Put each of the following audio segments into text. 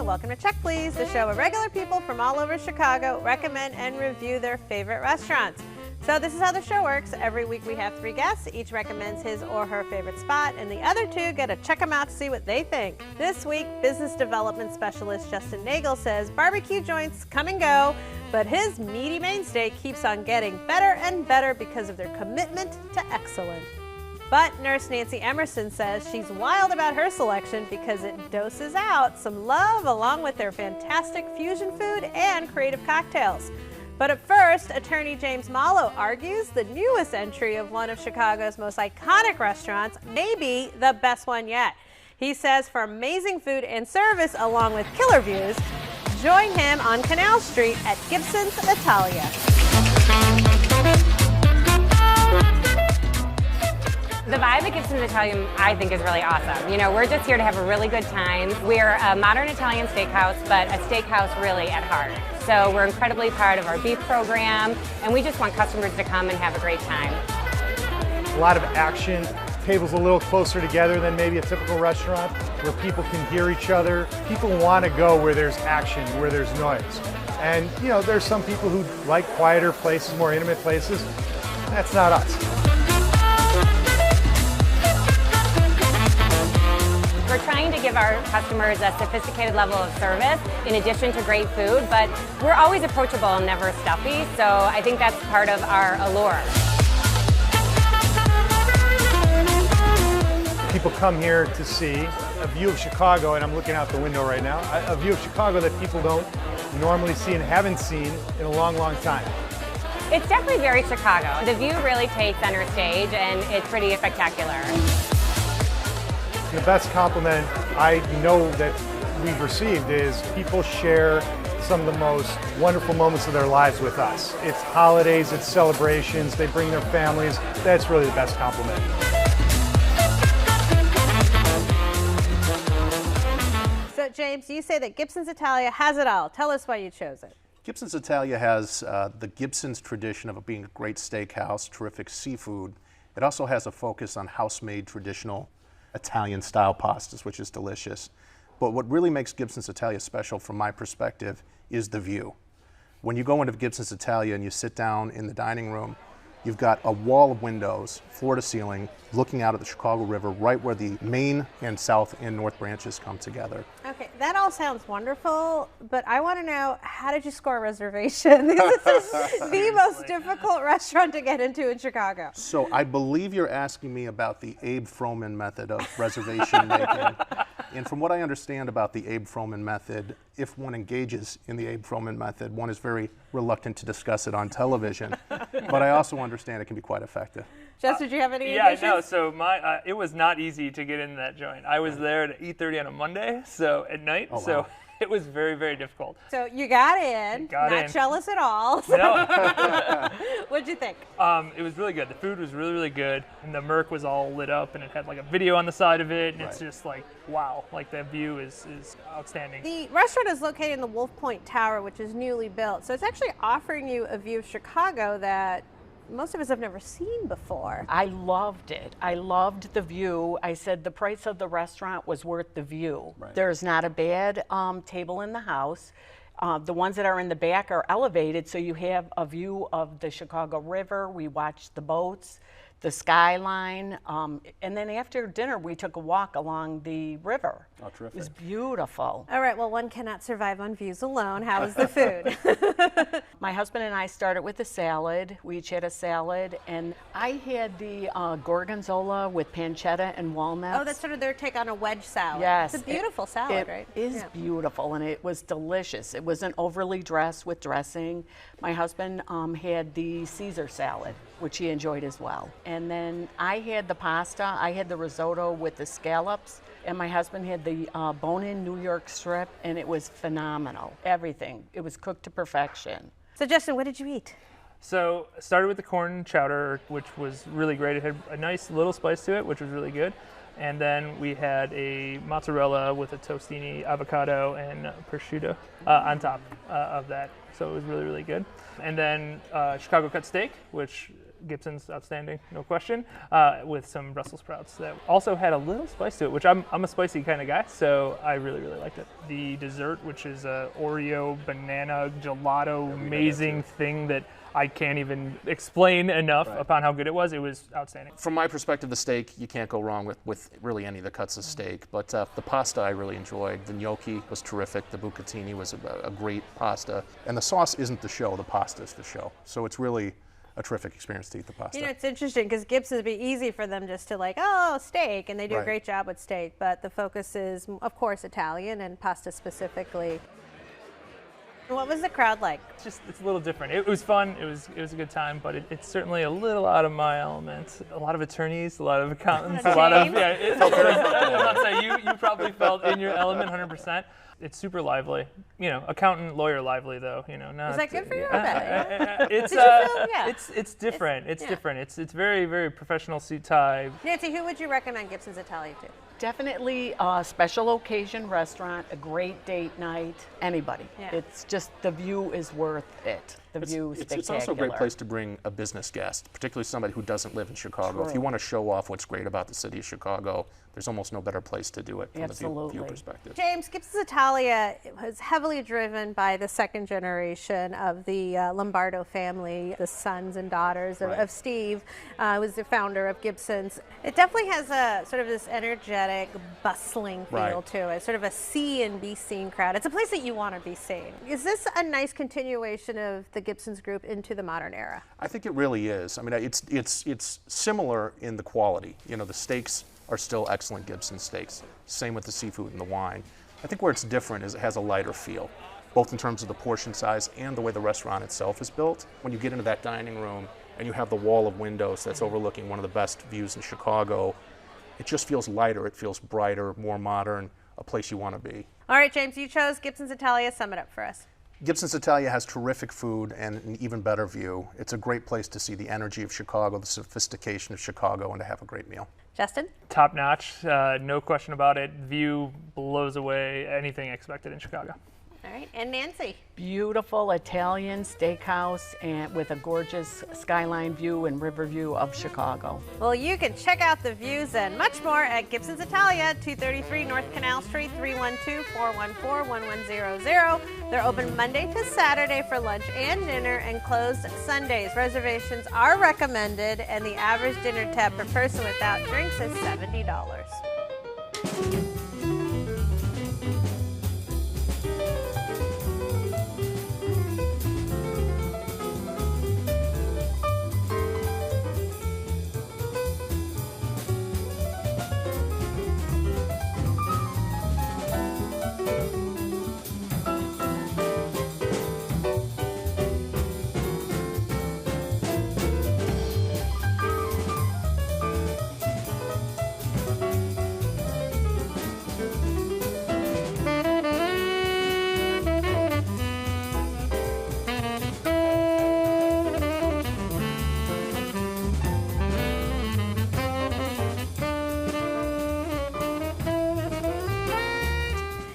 Welcome to Check Please, the show where regular people from all over Chicago recommend and review their favorite restaurants. So this is how the show works. Every week we have 3 guests. Each recommends his or her favorite spot, and the other 2 get to check them out to see what they think. This week, business development specialist Justin Nagel says barbecue joints come and go, but his meaty mainstay keeps on getting better and better because of their commitment to excellence. But nurse Nancy Emerson says she's wild about her selection because it doses out some love along with their fantastic fusion food and creative cocktails. But at first, attorney James Mallow argues the newest entry of one of Chicago's most iconic restaurants may be the best one yet. He says for amazing food and service along with killer views, join him on Canal Street at Gibsons Italia. The vibe at Gibsons Italian, I think, is really awesome. You know, we're just here to have a really good time. We're a modern Italian steakhouse, but a steakhouse really at heart. So we're incredibly proud of our beef program, and we just want customers to come and have a great time. A lot of action, tables a little closer together than maybe a typical restaurant, where people can hear each other. People want to go where there's action, where there's noise. And, you know, there's some people who like quieter places, more intimate places. That's not us. We're trying to give our customers a sophisticated level of service in addition to great food, but we're always approachable and never stuffy, so I think that's part of our allure. People come here to see a view of Chicago, and I'm looking out the window right now, a view of Chicago that people don't normally see and haven't seen in a long, long time. It's definitely very Chicago. The view really takes center stage, and it's pretty spectacular. The best compliment I know that we've received is people share some of the most wonderful moments of their lives with us. It's holidays, it's celebrations, they bring their families. That's really the best compliment. So James, you say that Gibsons Italia has it all. Tell us why you chose it. Gibsons Italia has the Gibsons tradition of it being a great steakhouse, terrific seafood. It also has a focus on house-made traditional Italian-style pastas, which is delicious. But what really makes Gibsons Italia special from my perspective is the view. When you go into Gibsons Italia and you sit down in the dining room, you've got a wall of windows, floor to ceiling, looking out at the Chicago River, right where the main and south and north branches come together. Okay, that all sounds wonderful, but I want to know, how did you score a reservation? Because this is the most difficult restaurant to get into in Chicago. So I believe you're asking me about the Abe Froman method of reservation making. And from what I understand about the Abe Froman method, if one engages in the Abe Froman method, one is very reluctant to discuss it on television. But I also understand it can be quite effective. Justin, did you have any Yeah, issues? no, so it was not easy to get into that joint. I was there at 8:30 on a Monday, so at night, Oh, wow. so it was very, very difficult. So you got in, Got not in. jealous at all. No. What'd you think? It was really good. The food was really, really good, and the Merc was all lit up, and it had like a video on the side of it, and it's just like, wow, like the view is outstanding. The restaurant is located in the Wolf Point Tower, which is newly built. So it's actually offering you a view of Chicago that most of us have never seen before. I loved it. I loved the view. I said the price of the restaurant was worth the view. Right. There's not a bad table in the house. The ones that are in the back are elevated, so you have a view of the Chicago River. We watched the boats, the skyline, and then after dinner we took a walk along the river. Oh, terrific. It was beautiful. All right, well, one cannot survive on views alone. How was the food? My husband and I started with a salad. We each had a salad, and I had the gorgonzola with pancetta and walnuts. Oh, that's sort of their take on a wedge salad. Yes. It's a beautiful salad, right? It is Yeah. beautiful, and it was delicious. It wasn't overly dressed with dressing. My husband had the Caesar salad, which he enjoyed as well. And then I had the pasta. I had the risotto with the scallops, and my husband had the bone-in New York strip, and it was phenomenal. Everything. It was cooked to perfection. So Justin, what did you eat? So I started with the corn chowder, which was really great. It had a nice little spice to it, which was really good. And then we had a mozzarella with a tostini, avocado, and prosciutto on top of that. So it was really, really good. And then Chicago cut steak, which Gibsons, outstanding, no question, with some Brussels sprouts that also had a little spice to it, which I'm a spicy kind of guy, so I really, really liked it. The dessert, which is a Oreo banana gelato, amazing thing that I can't even explain enough upon how good it was outstanding. From my perspective, the steak, you can't go wrong with really any of the cuts of steak, but the pasta I really enjoyed. The gnocchi was terrific, the bucatini was a great pasta. And the sauce isn't the show, the pasta is the show. So it's really a terrific experience to eat the pasta. You know, it's interesting because Gibsons, it'd be easy for them just to like, oh, steak, and they do a great job with steak, but the focus is, of course, Italian and pasta specifically. What was the crowd like? It's a little different. It was fun. It was a good time, but it's certainly a little out of my element. A lot of attorneys, a lot of accountants, a lot of I'm not saying you probably felt in your element 100%. It's super lively. You know, accountant, lawyer lively though. You know, not. Is that good for you or bad? It's different. It's different. It's very, very professional suit tie. Nancy, who would you recommend Gibsons Italia to? Definitely a special occasion restaurant, a great date night, anybody. Yeah. It's just, the view is worth it. The view is spectacular. It's also a great place to bring a business guest, particularly somebody who doesn't live in Chicago. True. If you want to show off what's great about the city of Chicago, there's almost no better place to do it from the view perspective. James, Gibsons Italia was heavily driven by the second generation of the Lombardo family, the sons and daughters of Steve, was the founder of Gibsons. It definitely has a sort of this energetic, bustling feel to it, sort of a see and be seen crowd. It's a place that you want to be seen. Is this a nice continuation of the Gibsons group into the modern era? I think it really is. I mean, it's similar in the quality. You know, the steaks are still excellent Gibson steaks. Same with the seafood and the wine. I think where it's different is it has a lighter feel, both in terms of the portion size and the way the restaurant itself is built. When you get into that dining room and you have the wall of windows that's overlooking one of the best views in Chicago, it just feels lighter, it feels brighter, more modern, a place you want to be. All right, James, you chose Gibsons Italia. Sum it up for us. Gibsons Italia has terrific food and an even better view. It's a great place to see the energy of Chicago, the sophistication of Chicago, and to have a great meal. Justin? Top notch, no question about it. View blows away anything expected in Chicago. All right, and Nancy? Beautiful Italian steakhouse and with a gorgeous skyline view and river view of Chicago. Well, you can check out the views and much more at Gibsons Italia, 233 North Canal Street, 312-414-1100. They're open Monday to Saturday for lunch and dinner and closed Sundays. Reservations are recommended, and the average dinner tab per person without drinks is $70.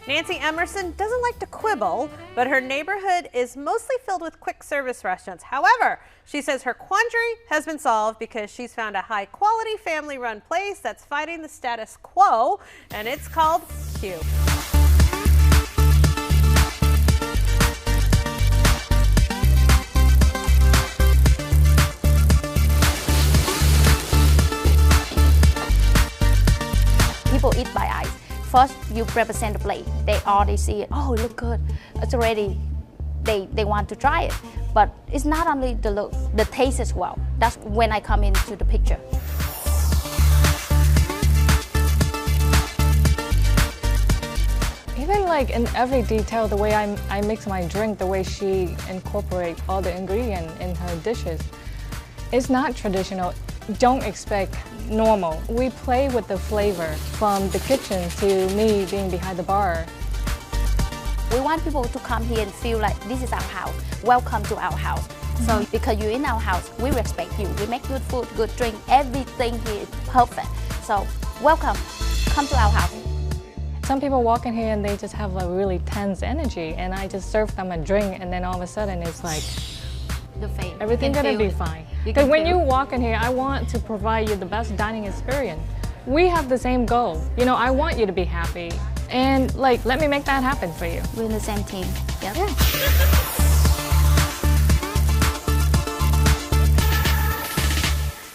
Nancy Emerson doesn't like to quibble, but her neighborhood is mostly filled with quick service restaurants. However, she says her quandary has been solved because she's found a high quality family run place that's fighting the status quo, and it's called Q. People eat by eyes. First, you represent the plate. They already see it. Oh, it looks good. It's already, they want to try it. But it's not only the look, the taste as well. That's when I come into the picture. Even like in every detail, the way I mix my drink, the way she incorporates all the ingredients in her dishes, it's not traditional. Don't expect normal. We play with the flavor from the kitchen to me being behind the bar. We want people to come here and feel like this is our house. Welcome to our house. So because you're in our house, we respect you. We make good food, good drink. Everything here is perfect. So welcome. Come to our house. Some people walk in here and they just have a really tense energy, and I just serve them a drink, and then all of a sudden it's like, the fame. Everything's You can gonna be feel it. fine. You Because can when feel you it. walk in here, I want to provide you the best dining experience. We have the same goal. You know, I want you to be happy. And like, let me make that happen for you. We're in the same team. Yep.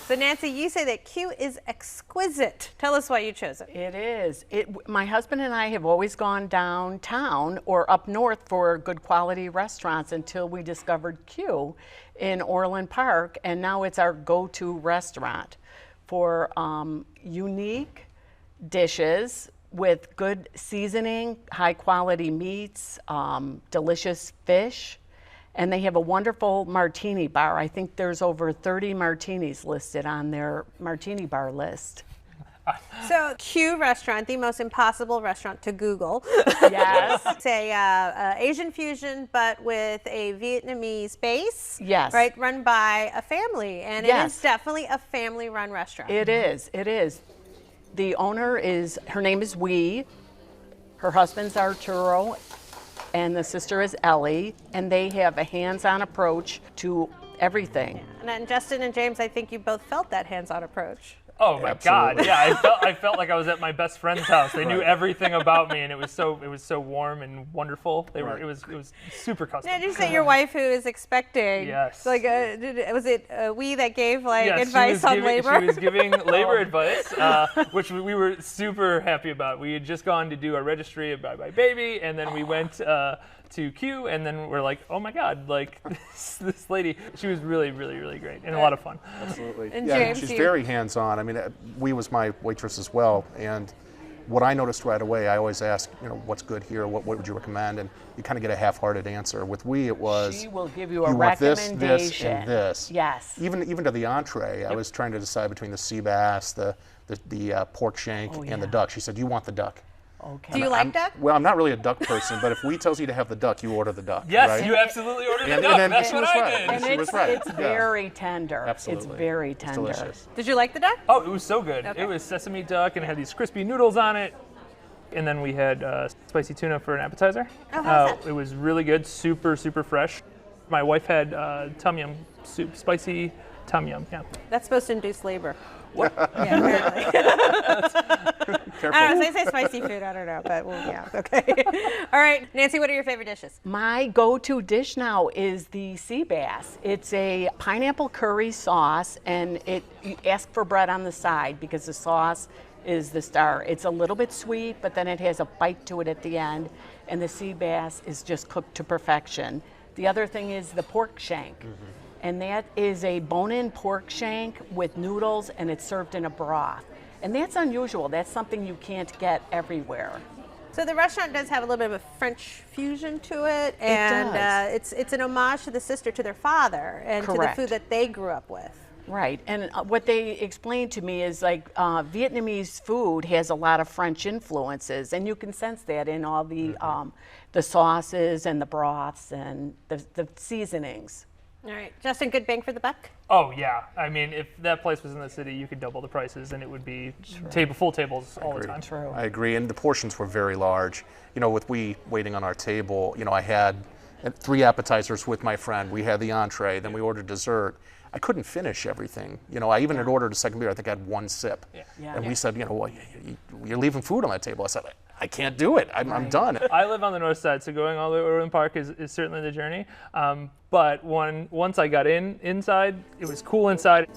So Nancy, you say that Q is exquisite. Tell us why you chose it. It is. My husband and I have always gone downtown or up north for good quality restaurants until we discovered Q in Orland Park, and now it's our go-to restaurant for unique dishes with good seasoning, high quality meats, delicious fish. And they have a wonderful martini bar. I think there's over 30 martinis listed on their martini bar list. So Q restaurant, the most impossible restaurant to Google. Yes. It's a Asian fusion, but with a Vietnamese base. Yes. Right, run by a family, and it Yes. is definitely a family-run restaurant. It is. It is. The owner her name is Wee. Her husband's Arturo, and the sister is Ellie, and they have a hands-on approach to everything. And then Justin and James, I think you both felt that hands-on approach. Oh my God! Yeah, I felt like I was at my best friend's house. They knew everything about me, and it was so warm and wonderful. It was super custom. Now, did you say your wife who is expecting? Yes. Like, was it we that gave Yes, advice on labor? She was giving labor advice, which we were super happy about. We had just gone to do our registry of Bye Bye Baby, and then we went to Q, and then we're like, oh my God, like this lady, she was really, really, really great and a lot of fun. Absolutely. And yeah, James, she's you- very hands-on. I mean, Wee was my waitress as well, and what I noticed right away, I always ask, what's good here? What would you recommend? And you kind of get a half-hearted answer. With Wee, it was She will give you a want recommendation. this, and this. Yes. Even to the entree, I was trying to decide between the sea bass, the pork shank, and the duck. She said, "You want the duck." Okay. Do you like duck? Well, I'm not really a duck person, but if Wee tells you to have the duck, you order the duck. Yes, right? you absolutely ordered the And duck. then That's she what was I right. did. And She was right. it's Yeah. very tender. Absolutely. It's very It's tender. delicious. Did you like the duck? Oh, it was so good. Okay. It was sesame duck, and it had these crispy noodles on it. And then we had spicy tuna for an appetizer. Oh, how's that? It was really good, super, super fresh. My wife had tom yum soup, spicy tom yum. Yeah. That's supposed to induce labor. What? Yeah, apparently. Careful. I don't know, they say spicy food, I don't know, but yeah, okay. All right, Nancy, what are your favorite dishes? My go-to dish now is the sea bass. It's a pineapple curry sauce, and you ask for bread on the side because the sauce is the star. It's a little bit sweet, but then it has a bite to it at the end, and the sea bass is just cooked to perfection. The other thing is the pork shank. And that is a bone-in pork shank with noodles, and it's served in a broth. And that's unusual. That's something you can't get everywhere. So the restaurant does have a little bit of a French fusion to it, and does. it's an homage to the sister, to their father, and Correct. to the food that they grew up with. Right, and what they explained to me is like Vietnamese food has a lot of French influences, and you can sense that in all the sauces and the broths and the seasonings. All right, Justin, good bang for the buck? Oh yeah. I mean, if that place was in the city, you could double the prices, and it would be full tables all the time. True. I agree, and the portions were very large. With we waiting on our table, I had 3 appetizers with my friend. We had the entree, then we ordered dessert. I couldn't finish everything. I even had ordered a second beer. I think I had 1 sip. Yeah. And we said, well, you're leaving food on that table. I said, I can't do it. I'm done. I live on the north side, so going all the way to Orland Park is certainly the journey. But once I got inside, it was cool inside.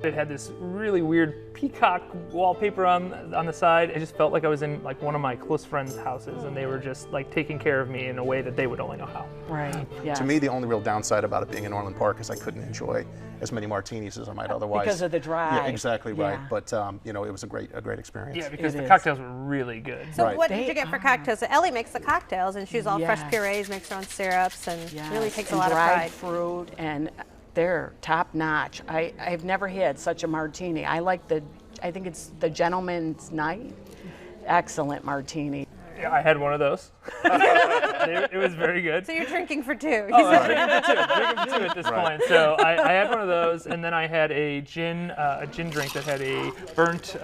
It had this really weird peacock wallpaper on the side. I just felt like I was in like one of my close friends' houses, and they were just like taking care of me in a way that they would only know how. Right, yeah. To me, the only real downside about it being in Orland Park is I couldn't enjoy as many martinis as I might otherwise. Because of the drive. Yeah, exactly right. Yeah. But it was a great experience. Yeah, because It the is. cocktails were really good. So Right. what did you get for cocktails? So Ellie makes the cocktails, and she's all fresh Yes. purees, makes her own syrups, and really Yes, takes a and lot of dried pride. fruit, and they're top notch. I've never had such a martini. I think it's the Gentleman's Night. Excellent martini. Yeah, I had one of those. It was very good. So you're drinking for two. Oh, I'm drinking for two at this point. So I had one of those, and then I had a gin drink that had a burnt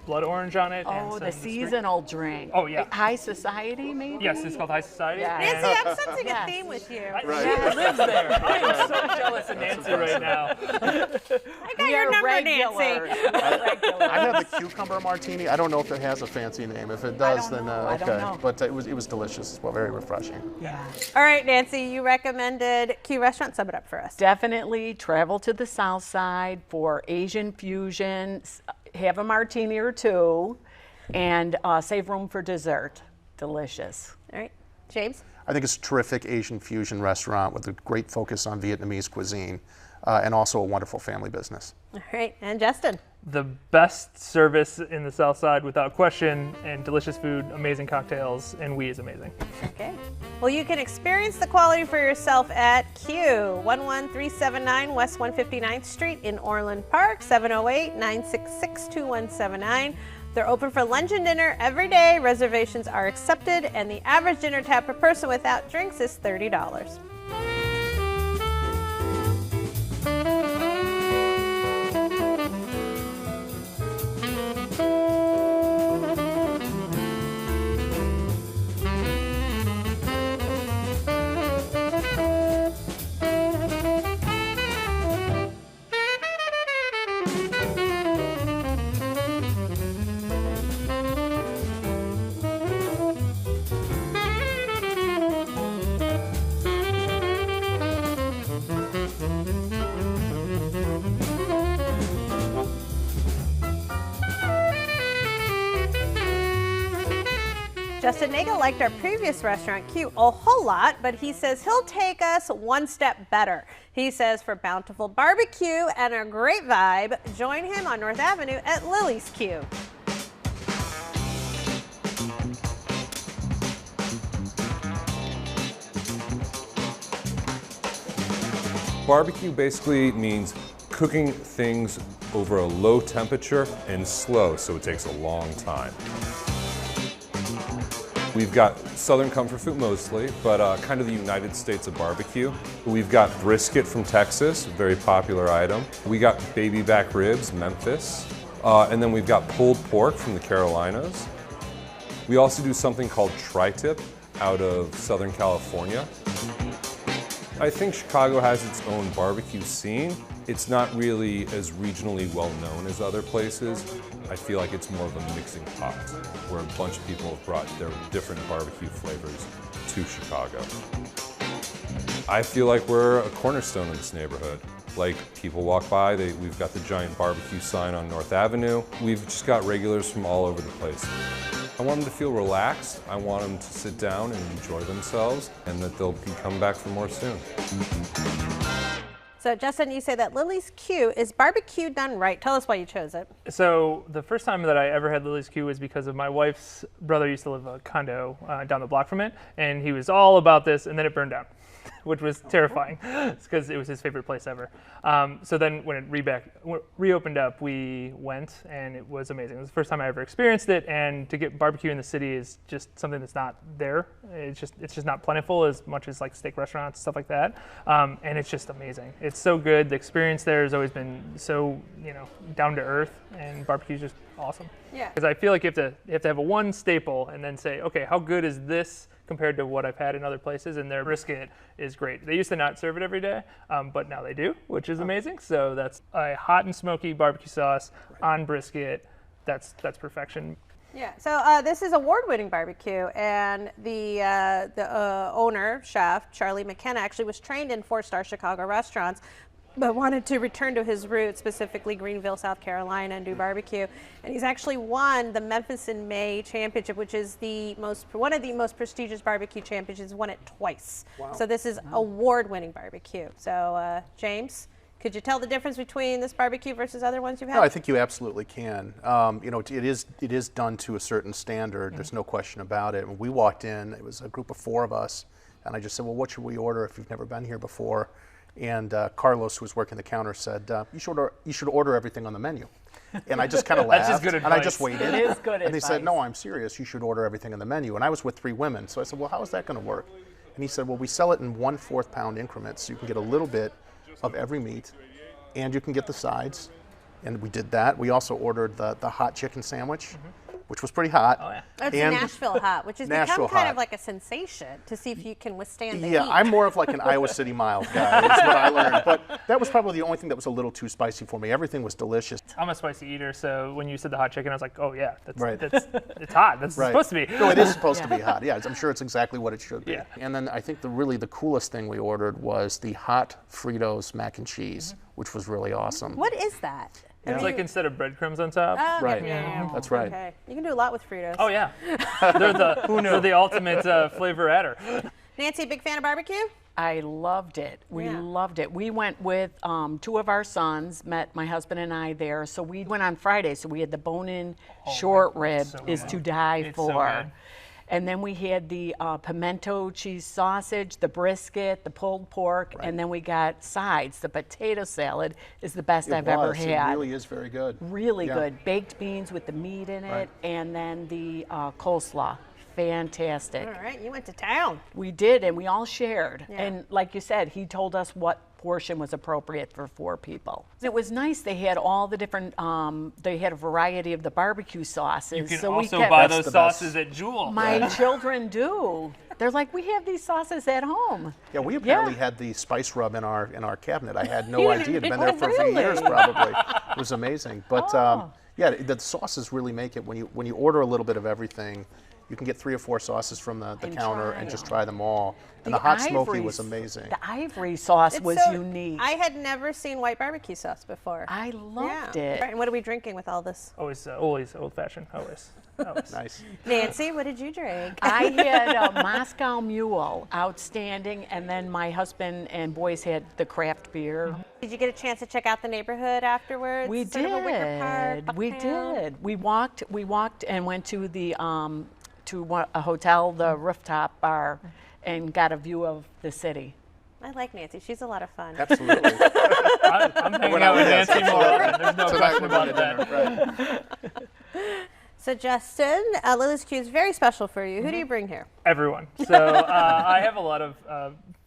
blood orange on it. Oh, and the seasonal drink. Oh, yeah. High Society, maybe? Yes, it's called High Society. Yeah. Nancy, I'm sensing a theme with you. She lives there. I am so jealous of Nancy right now. I got your number, Nancy. I had the cucumber martini. I don't know if it has a fancy name. If it does, then I okay. don't know. But it was delicious as well, very refreshing. Yeah. All right, Nancy, you recommended Q Restaurant. Sum it up for us. Definitely travel to the South Side for Asian fusion, have a martini or two, and save room for dessert. Delicious. All right, James? I think it's a terrific Asian fusion restaurant with a great focus on Vietnamese cuisine and also a wonderful family business. All right, and Justin? The best service in the South Side without question, and delicious food, amazing cocktails, and we is amazing. Okay. Well, you can experience the quality for yourself at Q, 11379 West 159th Street in Orland Park, 708-966-2179. They're open for lunch and dinner every day. Reservations are accepted, and the average dinner tab per person without drinks is $30. Justin Nagel liked our previous restaurant, Q, a whole lot, but he says he'll take us one step better. He says for bountiful barbecue and a great vibe, join him on North Avenue at Lillie's Q. Barbecue basically means cooking things over a low temperature and slow, so it takes a long time. We've got Southern comfort food mostly, but kind of the United States of barbecue. We've got brisket from Texas, a very popular item. We got baby back ribs, Memphis. And then we've got pulled pork from the Carolinas. We also do something called tri-tip out of Southern California. I think Chicago has its own barbecue scene. It's not really as regionally well known as other places. I feel like it's more of a mixing pot, where a bunch of people have brought their different barbecue flavors to Chicago. I feel like we're a cornerstone in this neighborhood. Like, people walk by, we've got the giant barbecue sign on North Avenue. We've just got regulars from all over the place. I want them to feel relaxed. I want them to sit down and enjoy themselves, and that they'll be coming back for more soon. So Justin, you say that Lillie's Q is barbecue done right. Tell us why you chose it. So the first time that I ever had Lillie's Q was because of my wife's brother used to live a condo down the block from it, and he was all about this, and then it burned down, which was terrifying because it was his favorite place ever. So then when it reopened up, we went, and it was amazing. It was the first time I ever experienced it, and to get barbecue in the city is just something that's not there. It's just not plentiful as much as like steak restaurants, stuff like that. And it's just amazing. It's so good. The experience there has always been so, down to earth, and barbecue is just awesome. Yeah. Because I feel like you have to have a one staple and then say, okay, how good is this compared to what I've had in other places? And their brisket is great. They used to not serve it every day, but now they do, which is amazing. So that's a hot and smoky barbecue sauce on brisket. That's perfection. Yeah, so this is award-winning barbecue, and the owner, chef, Charlie McKenna, actually was trained in 4-star Chicago restaurants, but wanted to return to his roots, specifically Greenville, South Carolina, and do barbecue. And he's actually won the Memphis in May Championship, which is one of the most prestigious barbecue championships. He's won it twice. Wow. So this is award-winning barbecue. So James, could you tell the difference between this barbecue versus other ones you've had? No, I think you absolutely can. It is done to a certain standard. There's no question about it. When we walked in, it was a group of 4 of us, and I just said, well, what should we order if you've never been here before? And Carlos, who was working the counter, said, you should order everything on the menu. And I just kind of laughed. That's just good and I just waited. It is good And they said, advice. no, I'm serious. You should order everything on the menu. And I was with 3 women. So I said, well, how is that going to work? And he said, well, we sell it in 1/4 pound increments. So you can get a little bit of every meat, and you can get the sides. And we did that. We also ordered the hot chicken sandwich, which was pretty hot. Oh, yeah. That's And Nashville hot, which has Nashville become kind hot. of like a sensation to see if you can withstand the Yeah, heat. I'm more of like an Iowa City mild guy, is what I learned. But that was probably the only thing that was a little too spicy for me. Everything was delicious. I'm a spicy eater, so when you said the hot chicken, I was like, oh yeah, Right. it's hot. That's Right. supposed to be. No, it is supposed to be hot. Yeah, I'm sure it's exactly what it should be. Yeah. And then I think really the coolest thing we ordered was the hot Fritos mac and cheese, which was really awesome. What is that? It's like instead of breadcrumbs on top. Oh, Right. yeah. That's right. Okay. You can do a lot with Fritos. Oh yeah, they're the ultimate flavor adder. Nancy, big fan of barbecue? I loved it. We loved it. We went with 2 of our sons, met my husband and I there. So we went on Friday. So we had the bone-in short rib so is good. to die It's so for. good. And then we had the pimento cheese sausage, the brisket, the pulled pork, and then we got sides. The potato salad is the best I've ever had. It really is very good. Really Yeah. good. Baked beans with the meat in it, Right. and then the coleslaw. Fantastic. All right, you went to town. We did, and we all shared. Yeah. And like you said, he told us what portion was appropriate for 4 people. It was nice. They had all the different, they had a variety of the barbecue sauces. You can so also we kept, buy That's those the best. sauces at Jewel. My children do. They're like, we have these sauces at home. Yeah, we apparently had the spice rub in our cabinet. I had no You idea. It'd been there for a few really? years probably. It was amazing. But yeah, the sauces really make it. When you order a little bit of everything, you can get 3 or 4 sauces from the And counter try and just them. try them all. And the hot smoky ivory- was amazing. The ivory sauce It's was so- unique. I had never seen white barbecue sauce before. I loved yeah. it. Right, and what are we drinking with all this? Always old fashioned. Always. Nice. Nancy, what did you drink? I had a Moscow Mule, outstanding, and then my husband and boys had the craft beer. Did you get a chance to check out the neighborhood afterwards? We Sort of a Wicker Park, we Bucktown? did. We walked and went to the a hotel, the rooftop bar, and got a view of the city. I like Nancy. She's a lot of fun. Absolutely. I'm hanging out with Yes, Nancy more. absolutely. There's no Tonight question we're going about to that. dinner. Right. So Justin, Lily's Q is very special for you. Who do you bring here? Everyone. So I have a lot of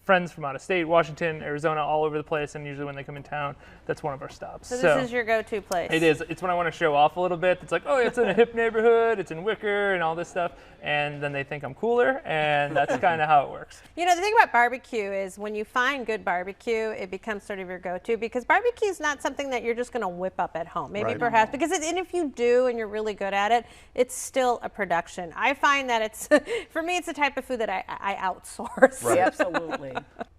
friends from out of state, Washington, Arizona, all over the place, and usually when they come in town, that's one of our stops. So this is your go-to place. It is. It's when I want to show off a little bit. It's like, oh, it's in a hip neighborhood, it's in Wicker, and all this stuff. And then they think I'm cooler, and that's kind of how it works. You know, the thing about barbecue is when you find good barbecue, it becomes sort of your go-to, because barbecue is not something that you're just going to whip up at home. Maybe Right. perhaps, because and if you do and you're really good at it, it's still a production. I find that it's, for me, it's the type of food that I outsource. Right. Absolutely.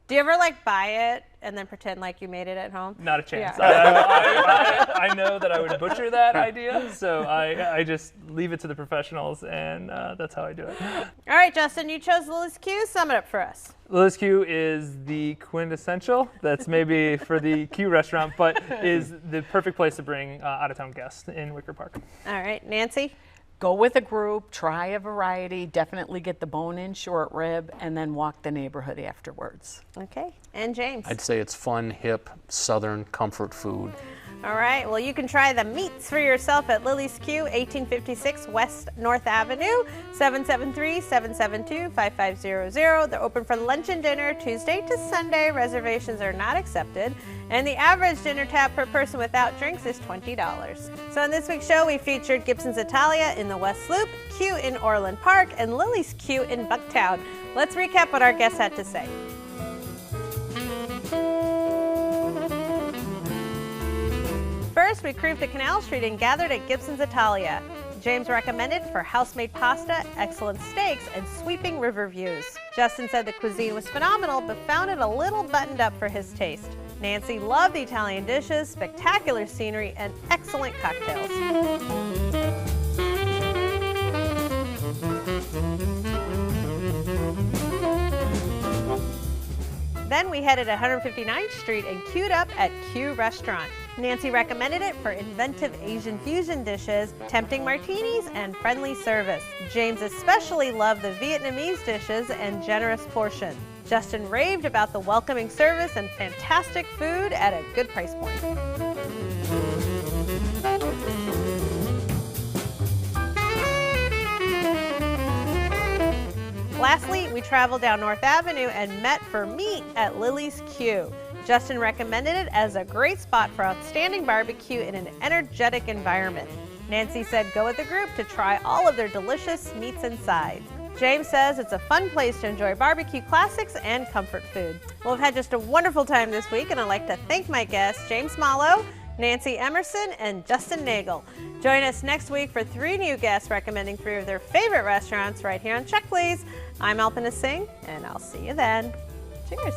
Do you ever like buy it and then pretend like you made it at home? Not a chance. Yeah. I know that I would butcher that idea, so I just leave it to the professionals, and that's how I do it. All right, Justin, you chose Lily's Q. Sum it up for us. Lily's Q is the quintessential. That's maybe for the Q restaurant, but is the perfect place to bring out-of-town guests in Wicker Park. All right, Nancy? Go with a group, try a variety, definitely get the bone-in short rib, and then walk the neighborhood afterwards. Okay, and James? I'd say it's fun, hip, southern comfort food. All right, well, you can try the meats for yourself at Lily's Q, 1856 West North Avenue, 773-772-5500. They're open for lunch and dinner Tuesday to Sunday. Reservations are not accepted. And the average dinner tab per person without drinks is $20. So in this week's show, we featured Gibsons Italia in the West Loop, Q in Orland Park, and Lily's Q in Bucktown. Let's recap what our guests had to say. First, we cruised to Canal Street and gathered at Gibsons Italia. James recommended for house-made pasta, excellent steaks, and sweeping river views. Justin said the cuisine was phenomenal, but found it a little buttoned up for his taste. Nancy loved the Italian dishes, spectacular scenery, and excellent cocktails. Then we headed to 159th Street and queued up at Q Restaurant. Nancy recommended it for inventive Asian fusion dishes, tempting martinis, and friendly service. James especially loved the Vietnamese dishes and generous portion. Justin raved about the welcoming service and fantastic food at a good price point. Lastly, we traveled down North Avenue and met for meat at Lillie's Q. Justin recommended it as a great spot for outstanding barbecue in an energetic environment. Nancy said go with the group to try all of their delicious meats and sides. James says it's a fun place to enjoy barbecue classics and comfort food. Well, we've had just a wonderful time this week, and I'd like to thank my guests, James Mallow, Nancy Emerson, and Justin Nagel. Join us next week for 3 new guests recommending 3 of their favorite restaurants right here on Check Please. I'm Alpana Singh, and I'll see you then. Cheers.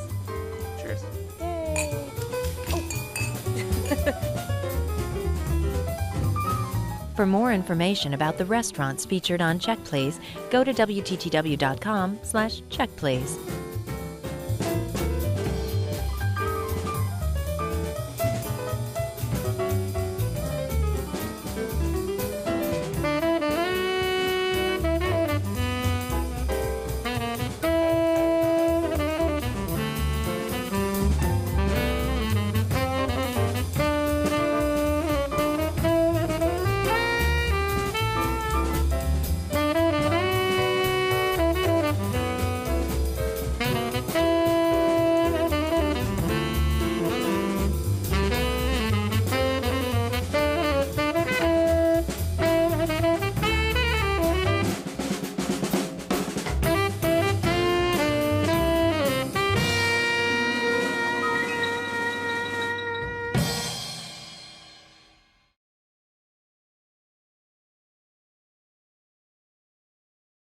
Cheers. Yay. For more information about the restaurants featured on Check Please, go to WTTW.com/checkplease.